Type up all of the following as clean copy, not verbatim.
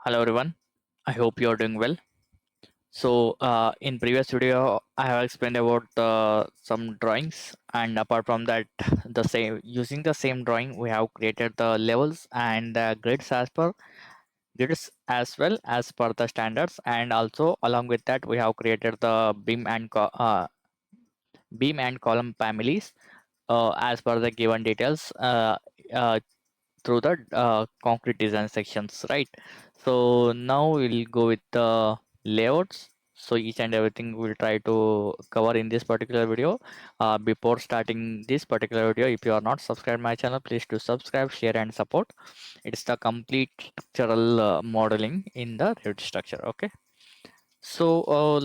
Hello everyone, I hope you are doing well. In previous video, I have explained about some drawings, and apart from that, the same using the same drawing, we have created the levels and grids as well as per the standards, and also along with that, we have created the beam and column families as per the given details. Uh, through the concrete design sections, right? So now we'll go with the layouts. So each and everything we'll try to cover in this particular video. Before starting this particular video, if you are not subscribed my channel, please do subscribe, share and support. It's the complete structural modeling in the Revit structure. Okay. So,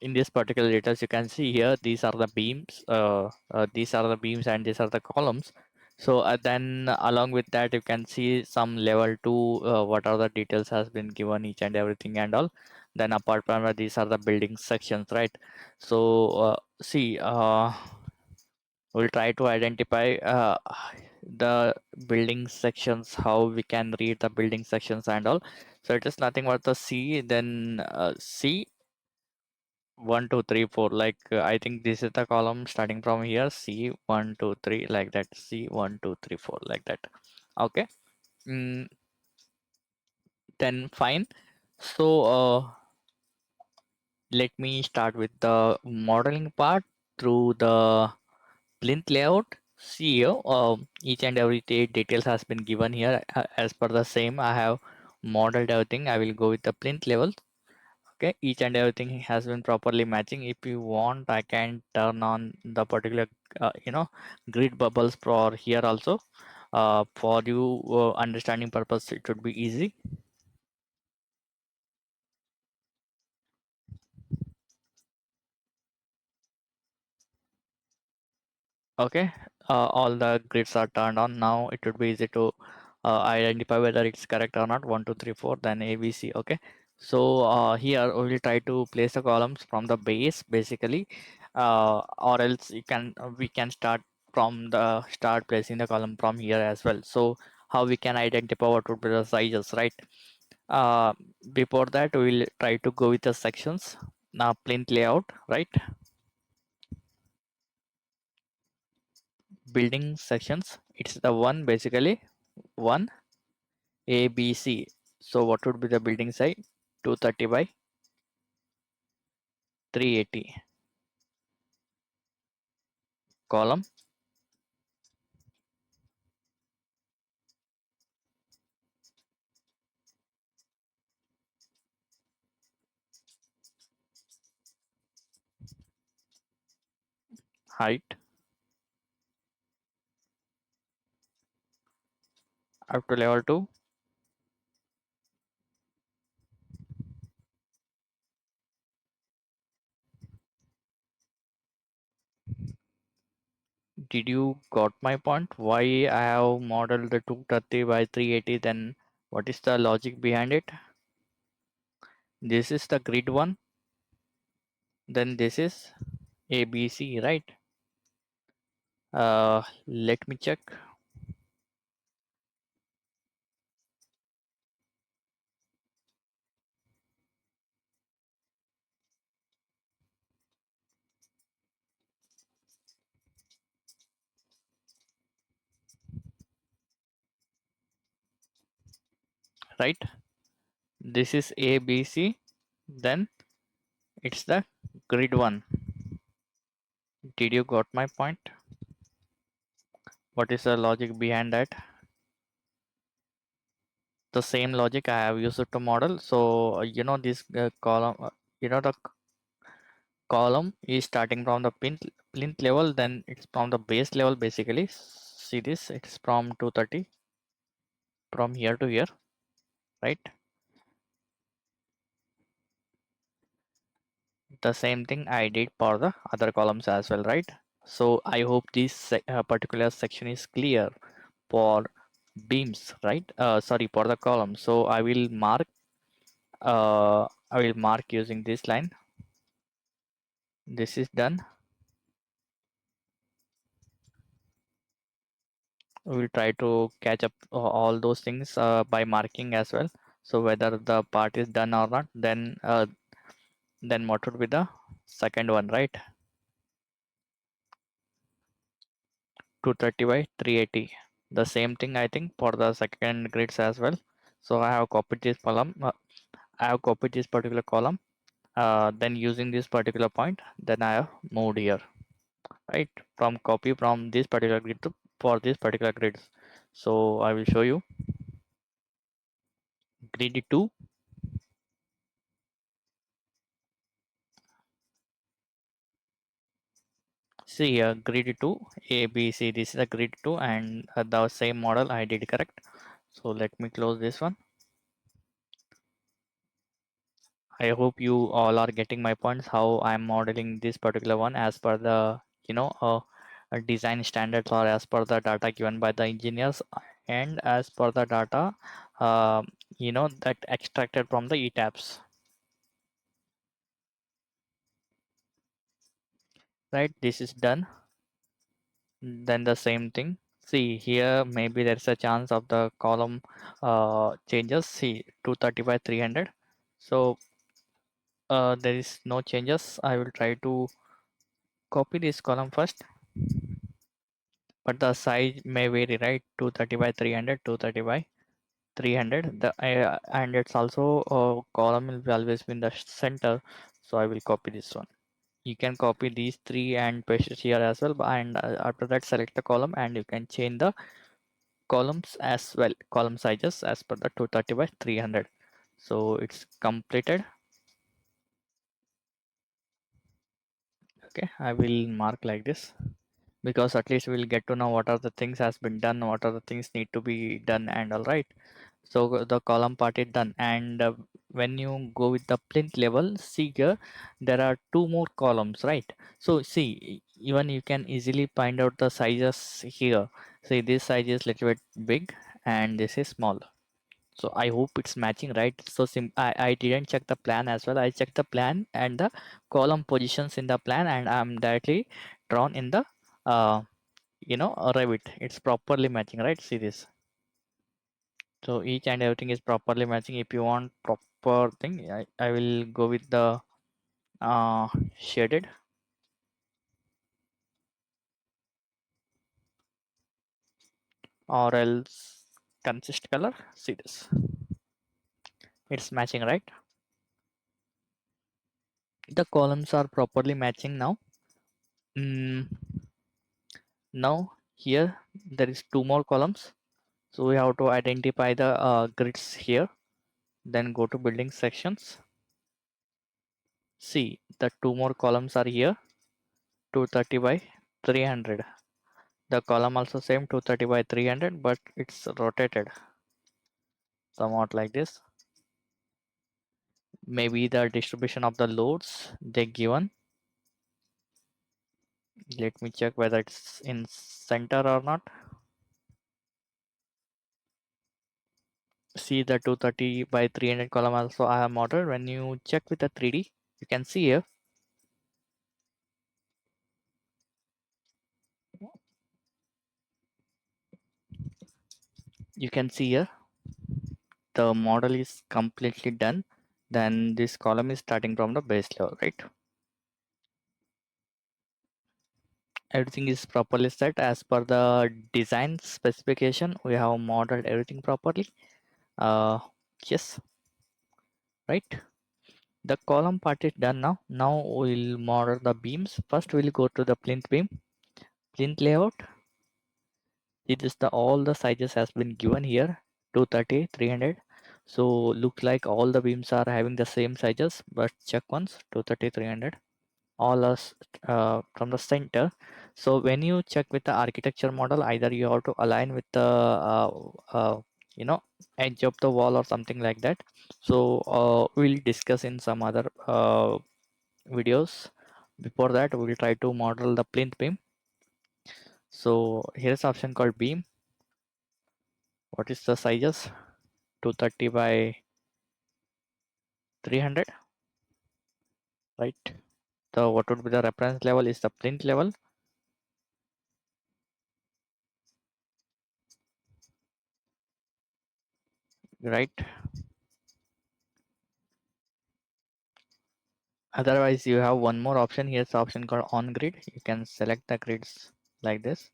in this particular details, you can see here, these are the beams, and these are the columns. So, then along with that, you can see some level two, what are the details has been given each and everything and all. Then apart from that, these are the building sections, right? So, we'll try to identify the building sections, how we can read the building sections and all. So it is nothing but the C, then C 1 2 3 4. Like I think this is the column starting from here. C 1 2 3 like that. C 1 2 3 4 like that. Okay. Mm, then fine. So let me start with the modeling part through the plinth layout. See here, each and every details has been given here. As per the same, I have modeled everything. I will go with the plinth level. Okay, each and everything has been properly matching. If you want, I can turn on the particular grid bubbles for here also. For you understanding purpose, it would be easy. Okay, all the grids are turned on. Now it would be easy to identify whether it's correct or not. 1 2 3 4, then ABC. Okay, so here we will try to place the columns from the base basically, or else we can start placing the column from here as well. So how we can identify what would be the sizes, right? uh, Before that, we will try to go with the sections. Now plinth layout, right? Building sections, it's the one basically, one A B C. So what would be the building size? 230 by 380. Column, height up to level 2. Did you got my point? Why I have modeled the 230 by 380? Then what is the logic behind it? This is the grid one, then this is ABC, right? Let me check. Right, this is ABC, then it's the grid one. Did you got my point? What is the logic behind that? The same logic I have used to model. So this column, the column is starting from the plinth level, then it's from the base level basically. See this, it's from 230 from here to here, right? The same thing I did for the other columns as well, right? So I hope this particular section is clear for beams, right? Sorry, for the column. So I will mark using this line. This is done. We will try to catch up all those things by marking as well. So whether the part is done or not, then what would be the second one, right? 230 by 380. The same thing I think for the second grids as well. So I have copied this column. I have copied this particular column. Then using this particular point, then I have moved here, right? From copy from this particular grid to for this particular grids. So I will show you grid 2. See here, grid 2, A, B, C. This is a grid 2 and the same model I did correct. So let me close this one. I hope you all are getting my points, how I'm modeling this particular one as per the, design standards or as per the data given by the engineers and as per the data, that extracted from the ETABS, right? This is done. Then the same thing. See here, maybe there's a chance of the column changes. See 230 by 300. So there is no changes. I will try to copy this column first, but the size may vary, right? 230 by 300, 230 by 300. The and it's also column will be always be in the center. So I will copy this one. You can copy these three and paste it here as well, and after that select the column and you can change the columns as well, column sizes as per the 230 by 300. So it's completed. Okay, I will mark like this because at least we'll get to know what are the things has been done, what are the things need to be done and all right. So the column part is done, and when you go with the plinth level, see here there are two more columns, right? So see, even you can easily find out the sizes here. See, this size is little bit big and this is small. So I hope it's matching, right? So I didn't check the plan as well. I checked the plan and the column positions in the plan, and I'm directly drawn in the Revit. It's properly matching, right? See this. So each and everything is properly matching. If you want proper thing, I will go with the shaded or else consist color. See this. It's matching, right? The columns are properly matching now. Mm, Now here there is two more columns. So we have to identify the grids here. Then go to building sections. See, the two more columns are here. 230 by 300. The column also same 230 by 300, but it's rotated somewhat like this. Maybe the distribution of the loads they given. Let me check whether it's in center or not. See, the 230 by 300 column also I have modeled. When you check with the 3D, you can see here. You can see here the model is completely done. Then this column is starting from the base level, right? Everything is properly set as per the design specification. We have modeled everything properly. Yes, right. The column part is done now. Now we'll model the beams. First we'll go to the plinth beam, plinth layout. It is the all the sizes has been given here, 230, 300. So looks like all the beams are having the same sizes, but check once, 230, 300. All us from the center. So when you check with the architecture model, either you have to align with the edge of the wall or something like that. So we'll discuss in some other videos. Before that, we will try to model the plinth beam. So here's option called beam. What is the sizes? 230 by 300, right? So what would be the reference level is the plinth level, right? Otherwise, you have one more option. Here's the option called on grid. You can select the grids like this.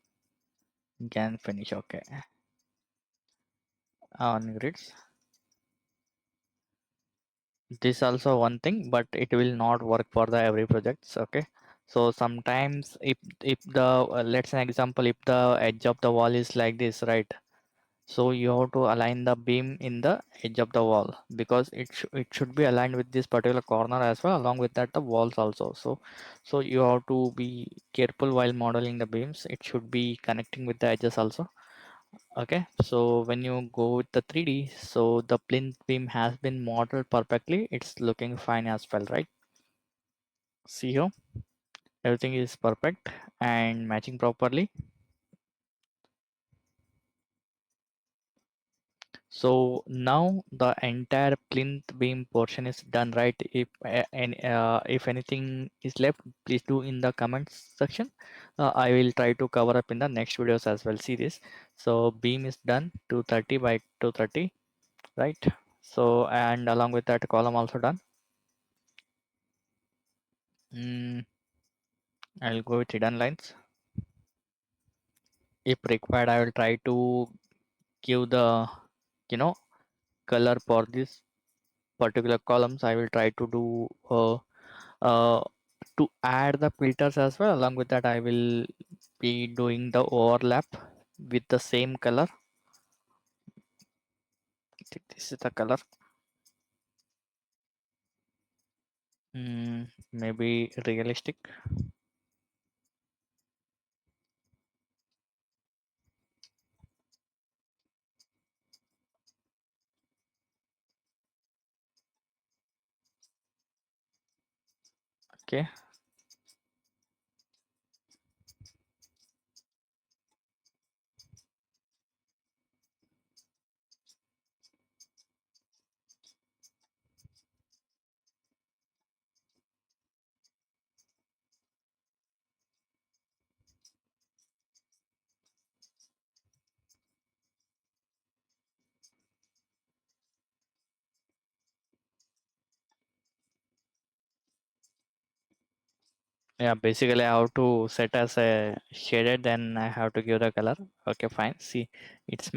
You can finish. Okay, on grids. This also one thing, but it will not work for the every projects. Okay, so sometimes if the let's say example, if the edge of the wall is like this, right? So you have to align the beam in the edge of the wall, because it should be aligned with this particular corner as well, along with that the walls also. So you have to be careful while modeling the beams. It should be connecting with the edges also. Okay, so when you go with the 3D, so the plinth beam has been modeled perfectly. It's looking fine as well, right? See here, everything is perfect and matching properly. So now the entire plinth beam portion is done, right? If anything is left, please do in the comments section. I will try to cover up in the next videos as well. See this. So beam is done 230 by 230, right? So and along with that column also done. I'll go with hidden lines. If required, I will try to give the you know color for this particular columns. I will try to do uh, to add the filters as well. Along with that, I will be doing the overlap with the same color. I think this is the color. Maybe realistic. Okay. Yeah, basically I have to set as a shaded, then I have to give the color. Okay, fine. See, it's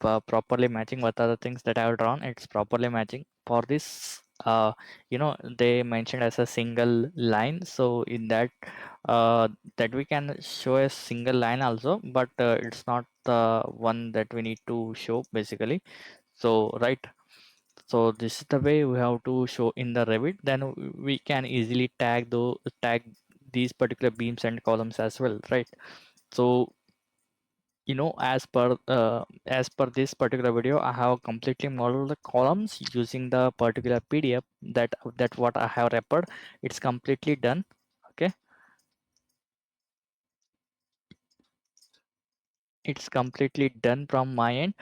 properly matching what are the things that I have drawn. It's properly matching for this. They mentioned as a single line. So in that, that we can show a single line also, but it's not the one that we need to show basically. So right. So this is the way we have to show in the Revit. Then we can easily tag these particular beams and columns as well, right? So as per this particular video, I have completely modeled the columns using the particular PDF that what I have referred. It's completely done. Okay, it's completely done from my end.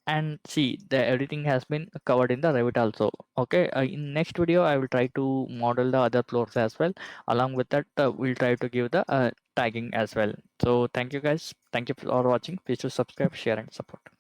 And see, the everything has been covered in the Revit also. Okay, in next video I will try to model the other floors as well. Along with that, we'll try to give the tagging as well. So thank you guys, thank you for watching. Please do subscribe, share and support.